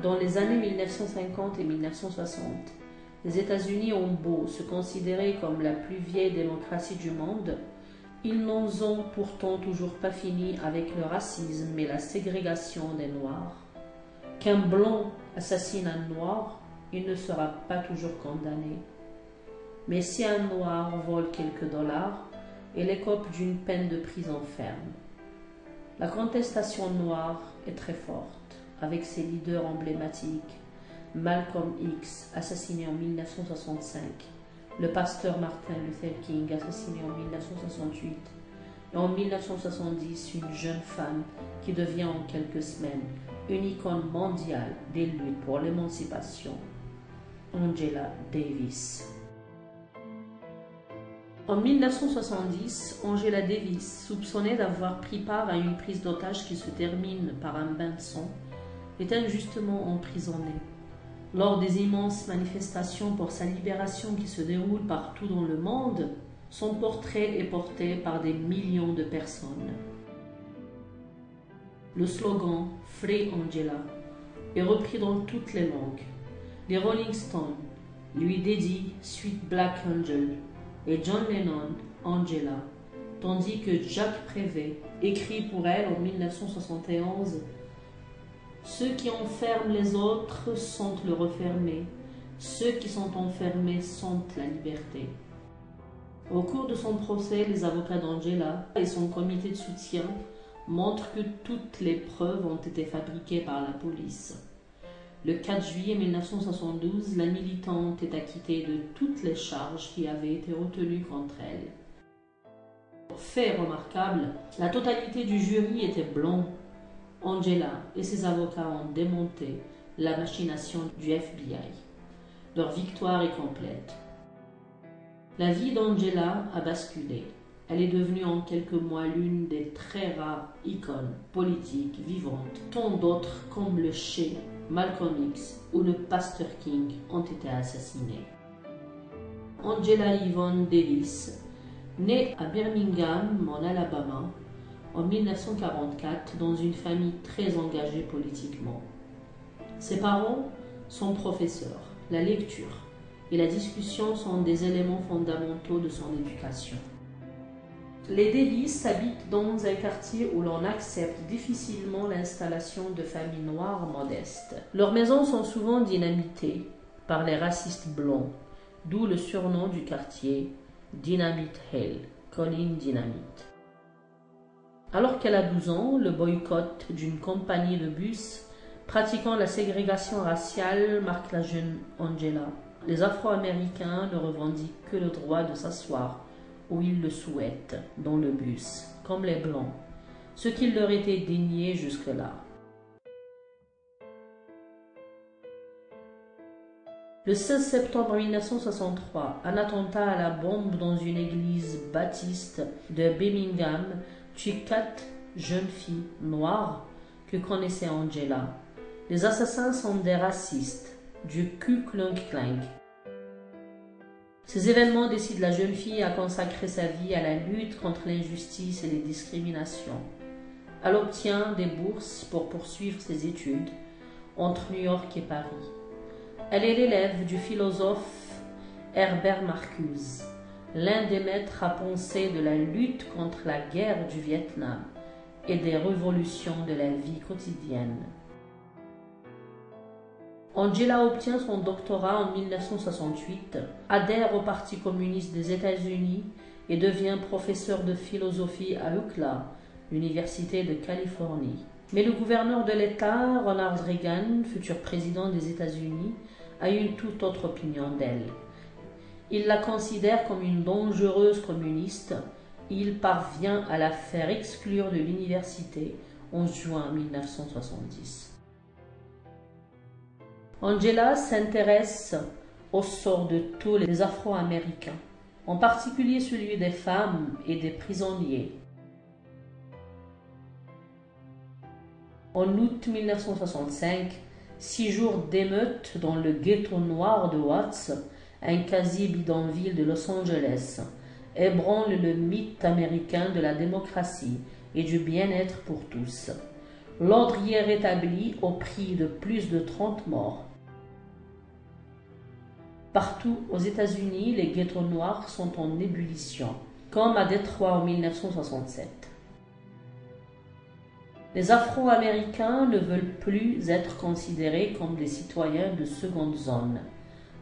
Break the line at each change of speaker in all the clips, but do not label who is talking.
Dans les années 1950 et 1960, les États-Unis ont beau se considérer comme la plus vieille démocratie du monde, ils n'en ont pourtant toujours pas fini avec le racisme et la ségrégation des Noirs. Qu'un blanc assassine un noir, il ne sera pas toujours condamné. Mais si un noir vole quelques dollars, il écope d'une peine de prison ferme. La contestation noire est très forte, avec ses leaders emblématiques, Malcolm X, assassiné en 1965, le pasteur Martin Luther King, assassiné en 1968, et en 1970, une jeune femme qui devient en quelques semaines une icône mondiale des luttes pour l'émancipation, Angela Davis. En 1970, Angela Davis, soupçonnée d'avoir pris part à une prise d'otage qui se termine par un bain de sang, est injustement emprisonnée. Lors des immenses manifestations pour sa libération qui se déroulent partout dans le monde, son portrait est porté par des millions de personnes. Le slogan « Free Angela » est repris dans toutes les langues. Les Rolling Stones lui dédient « Sweet Black Angel » et John Lennon « Angela », tandis que Jacques Prévert écrit pour elle en 1971 « Ceux qui enferment les autres sentent le refermer, ceux qui sont enfermés sentent la liberté ». Au cours de son procès, les avocats d'Angela et son comité de soutien montrent que toutes les preuves ont été fabriquées par la police. Le 4 juillet 1972, la militante est acquittée de toutes les charges qui avaient été retenues contre elle. Fait remarquable, la totalité du jury était blanc. Angela et ses avocats ont démonté la machination du FBI. Leur victoire est complète. La vie d'Angela a basculé. Elle est devenue en quelques mois l'une des très rares icônes politiques vivantes. Tant d'autres comme le Che, Malcolm X ou le pasteur King ont été assassinés. Angela Yvonne Davis, née à Birmingham, en Alabama, en 1944, dans une famille très engagée politiquement. Ses parents sont professeurs. La lecture et la discussion sont des éléments fondamentaux de son éducation. Les Davis habitent dans un quartier où l'on accepte difficilement l'installation de familles noires modestes. Leurs maisons sont souvent dynamitées par les racistes blancs, d'où le surnom du quartier Dynamite Hill, colline dynamite. Alors qu'elle a 12 ans, le boycott d'une compagnie de bus pratiquant la ségrégation raciale marque la jeune Angela. Les Afro-Américains ne revendiquent que le droit de s'asseoir où ils le souhaitent dans le bus, comme les Blancs, ce qui leur était dénié jusque-là. Le 16 septembre 1963, un attentat à la bombe dans une église baptiste de Birmingham tue 4 jeunes filles noires que connaissait Angela. Les assassins sont des racistes du Ku Klux Klan. Ces événements décident la jeune fille à consacrer sa vie à la lutte contre l'injustice et les discriminations. Elle obtient des bourses pour poursuivre ses études entre New York et Paris. Elle est l'élève du philosophe Herbert Marcuse, l'un des maîtres à penser de la lutte contre la guerre du Vietnam et des révolutions de la vie quotidienne. Angela obtient son doctorat en 1968, adhère au Parti communiste des États-Unis et devient professeur de philosophie à UCLA, l'Université de Californie. Mais le gouverneur de l'État, Ronald Reagan, futur président des États-Unis, a une toute autre opinion d'elle. Il la considère comme une dangereuse communiste et il parvient à la faire exclure de l'université en juin 1970. Angela s'intéresse au sort de tous les Afro-Américains, en particulier celui des femmes et des prisonniers. En août 1965, 6 jours d'émeute dans le ghetto noir de Watts, un quasi-bidonville de Los Angeles, ébranle le mythe américain de la démocratie et du bien-être pour tous. L'ordre y est rétabli au prix de plus de 30 morts. Partout aux États-Unis, les ghettos noirs sont en ébullition, comme à Détroit en 1967. Les Afro-Américains ne veulent plus être considérés comme des citoyens de seconde zone.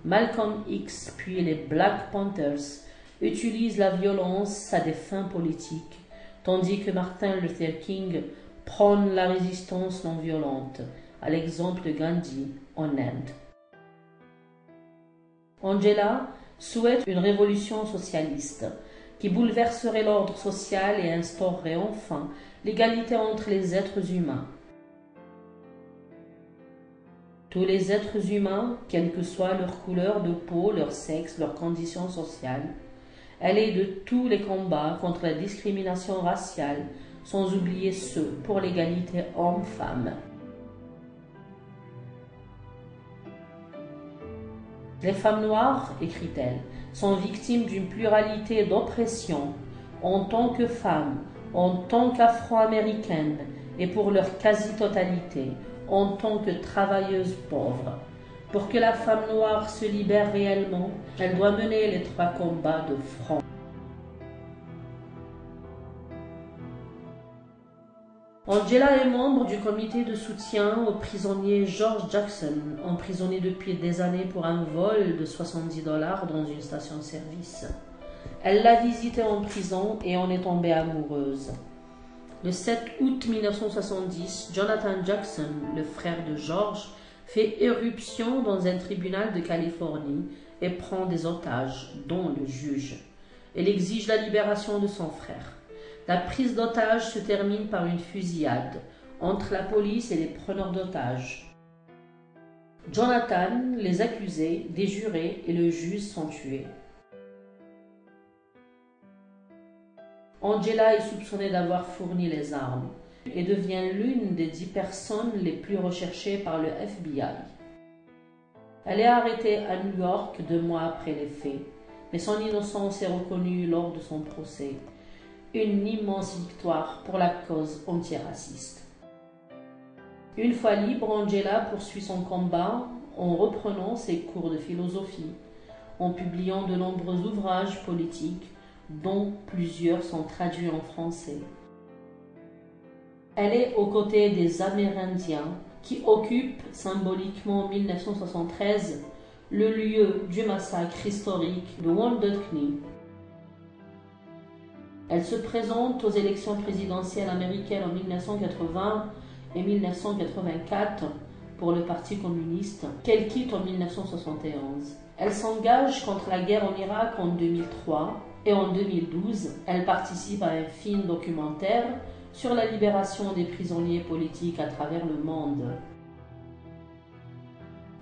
Malcolm X puis les Black Panthers utilisent la violence à des fins politiques, tandis que Martin Luther King prône la résistance non violente, à l'exemple de Gandhi en Inde. Angela souhaite une révolution socialiste qui bouleverserait l'ordre social et instaurerait enfin l'égalité entre les êtres humains. Tous les êtres humains, quelle que soit leur couleur de peau, leur sexe, leur condition sociale, elle est de tous les combats contre la discrimination raciale, sans oublier ceux pour l'égalité homme-femme. Les femmes noires, écrit-elle, sont victimes d'une pluralité d'oppressions en tant que femmes, en tant qu'afro-américaines et pour leur quasi-totalité, en tant que travailleuses pauvres. Pour que la femme noire se libère réellement, elle doit mener les 3 combats de front. Angela est membre du comité de soutien au prisonnier George Jackson, emprisonné depuis des années pour un vol de $70 dans une station-service. Elle l'a visité en prison et en est tombée amoureuse. Le 7 août 1970, Jonathan Jackson, le frère de George, fait éruption dans un tribunal de Californie et prend des otages, dont le juge. Elle exige la libération de son frère. La prise d'otages se termine par une fusillade entre la police et les preneurs d'otages. Jonathan, les accusés, des jurés et le juge sont tués. Angela est soupçonnée d'avoir fourni les armes et devient l'une des 10 personnes les plus recherchées par le FBI. Elle est arrêtée à New York 2 mois après les faits, mais son innocence est reconnue lors de son procès. Une immense victoire pour la cause antiraciste. Une fois libre, Angela poursuit son combat en reprenant ses cours de philosophie, en publiant de nombreux ouvrages politiques, dont plusieurs sont traduits en français. Elle est aux côtés des Amérindiens qui occupent symboliquement en 1973 le lieu du massacre historique de Wounded Knee. Elle se présente aux élections présidentielles américaines en 1980 et 1984 pour le Parti communiste, qu'elle quitte en 1971. Elle s'engage contre la guerre en Irak en 2003 et en 2012, elle participe à un film documentaire sur la libération des prisonniers politiques à travers le monde.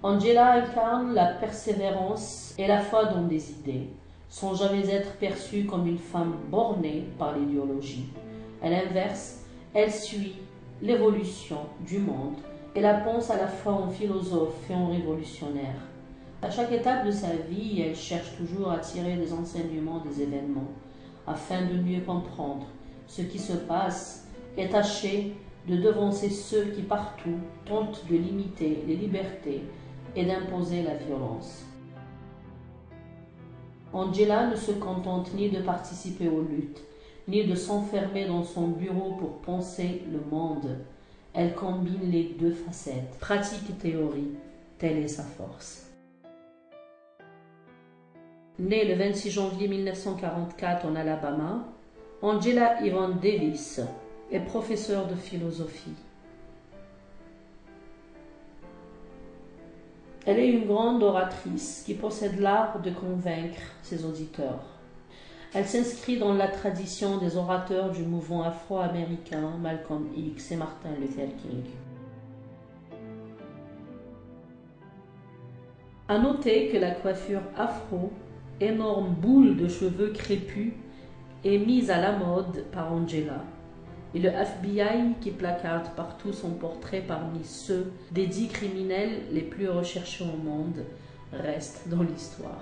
Angela incarne la persévérance et la foi dans des idées, sans jamais être perçue comme une femme bornée par l'idéologie. À l'inverse, elle suit l'évolution du monde et la pense à la fois en philosophe et en révolutionnaire. À chaque étape de sa vie, elle cherche toujours à tirer des enseignements des événements, afin de mieux comprendre ce qui se passe et tâcher de devancer ceux qui partout tentent de limiter les libertés et d'imposer la violence. Angela ne se contente ni de participer aux luttes, ni de s'enfermer dans son bureau pour penser le monde. Elle combine les 2 facettes, pratique et théorie, telle est sa force. Née le 26 janvier 1944 en Alabama, Angela Yvonne Davis est professeure de philosophie. Elle est une grande oratrice qui possède l'art de convaincre ses auditeurs. Elle s'inscrit dans la tradition des orateurs du mouvement afro-américain Malcolm X et Martin Luther King. À noter que la coiffure afro, énorme boule de cheveux crépus, est mise à la mode par Angela. Et le FBI qui placarde partout son portrait parmi ceux des 10 criminels les plus recherchés au monde reste dans l'histoire.